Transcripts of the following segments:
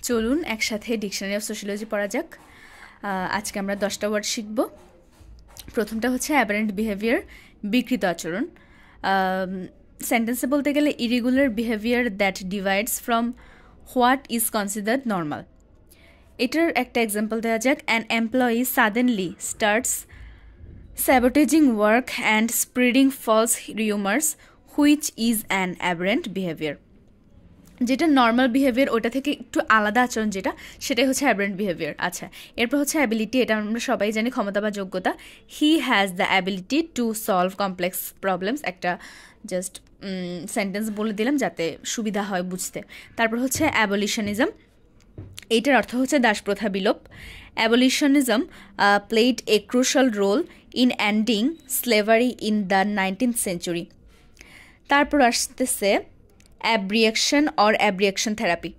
চলুন একসাথে dictionary of sociology পড়া যাক। আজকে আমরা 10টা ওয়ার্ড শিখব। প্রথমটা হচ্ছে অ্যাবারেন্ট বিহেভিয়ার, বিকৃত আচরণ। সেন্টেন্সে বলতে গেলে irregular behaviour that divides from what is considered normal. এটার একটা এক্সাম্পল দেওয়া যাক। An employee suddenly starts sabotaging work and spreading false rumors, which is an aberrant behavior. যেটা নর্মাল বিহেভিয়ার ওটা থেকে একটু আলাদা আচরণ যেটা, সেটাই হচ্ছে অ্যাবারেন্ট বিহেভিয়ার। আচ্ছা, এরপর হচ্ছে অ্যাবিলিটি। এটা আমরা সবাই জানি, ক্ষমতা বা যোগ্যতা। He has the ability to solve complex problems. একটা জাস্ট সেন্টেন্স বলে দিলাম যাতে সুবিধা হয় বুঝতে। তারপর হচ্ছে অ্যাবলিশনিজম। এইটার অর্থ হচ্ছে দাসপ্রথা বিলোপ। Abolitionism played a crucial role in ending slavery in the 19th century। তারপর আসতেছে অ্যাব্রিয়েকশন অর অ্যাব্রিয়েকশন থেরাপি।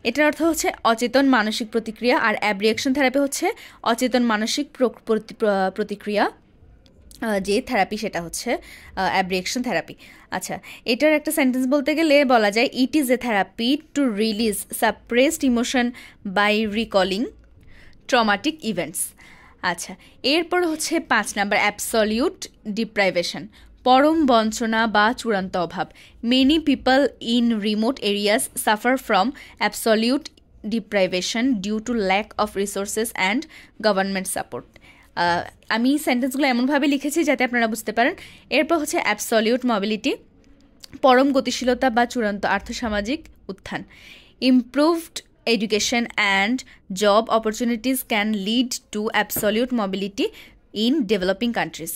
এটার অর্থ হচ্ছে অচেতন মানসিক প্রতিক্রিয়া, আর অ্যাব্রিয়েকশন থেরাপি হচ্ছে অচেতন মানসিক প্রতিক্রিয়া যে থেরাপি, সেটা হচ্ছে অ্যাব্রিয়েকশন থেরাপি। আচ্ছা, এটার একটা সেন্টেন্স বলতে গেলে বলা যায় it is a therapy to release suppressed emotion by recalling traumatic events. আচ্ছা, এরপর হচ্ছে 5 নাম্বার অ্যাবসলিউট ডিপ্রাইভেশন, পরম বঞ্চনা বা চূড়ান্ত অভাব। Many people in remote areas suffer from absolute deprivation due to lack of resources and government support. আমি সেন্টেন্সগুলো এমনভাবে লিখেছি যাতে আপনারা বুঝতে পারেন। এরপর হচ্ছে অ্যাবসলিউট মোবিলিটি, পরম গতিশীলতা বা চূড়ান্ত আর্থসামাজিক উত্থান। Improved education and job opportunities can lead to absolute mobility in developing countries.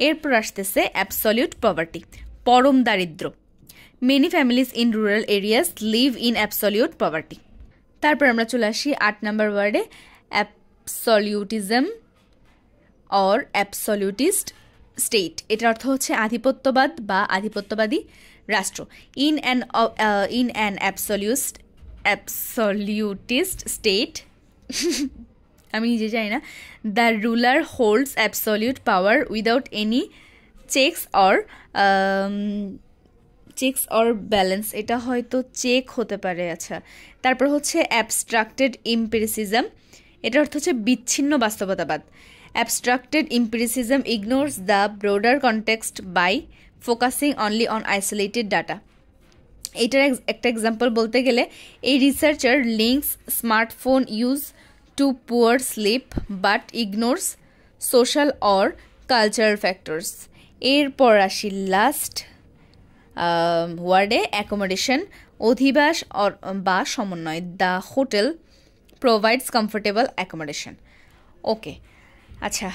এরপর আসতেছে absolute poverty, পরম দারিদ্র। Many families in rural areas live in absolute poverty. তারপর আমরা চলে আসি 8 নাম্বার ওয়ার্ডে, absolutism or absolutist state। এটার অর্থ হচ্ছে আধিপত্যবাদ বা আধিপত্যবাদী রাষ্ট্র। In an absolutist state আমি নিজে জানি না, the ruler holds absolute power without any checks or balance. এটা হয়তো চেক হতে পারে। আচ্ছা, তারপর হচ্ছে অ্যাবস্ট্রাক্টেড ইম্পেরিসিজম। এটার অর্থ হচ্ছে বিচ্ছিন্ন বাস্তবতাবাদ। Abstracted empiricism ignores the broader context by focusing only on isolated data. এটার একটা এক্সাম্পল বলতে গেলে এই researcher links smartphone use to poor sleep but ignores social or cultural factors. এরপর আসি লাস্ট ওয়ার্ডে, অ্যাকোমোডেশন, অধিবাস বা সমন্বয়। The hotel provides comfortable accommodation. Okay, আচ্ছা।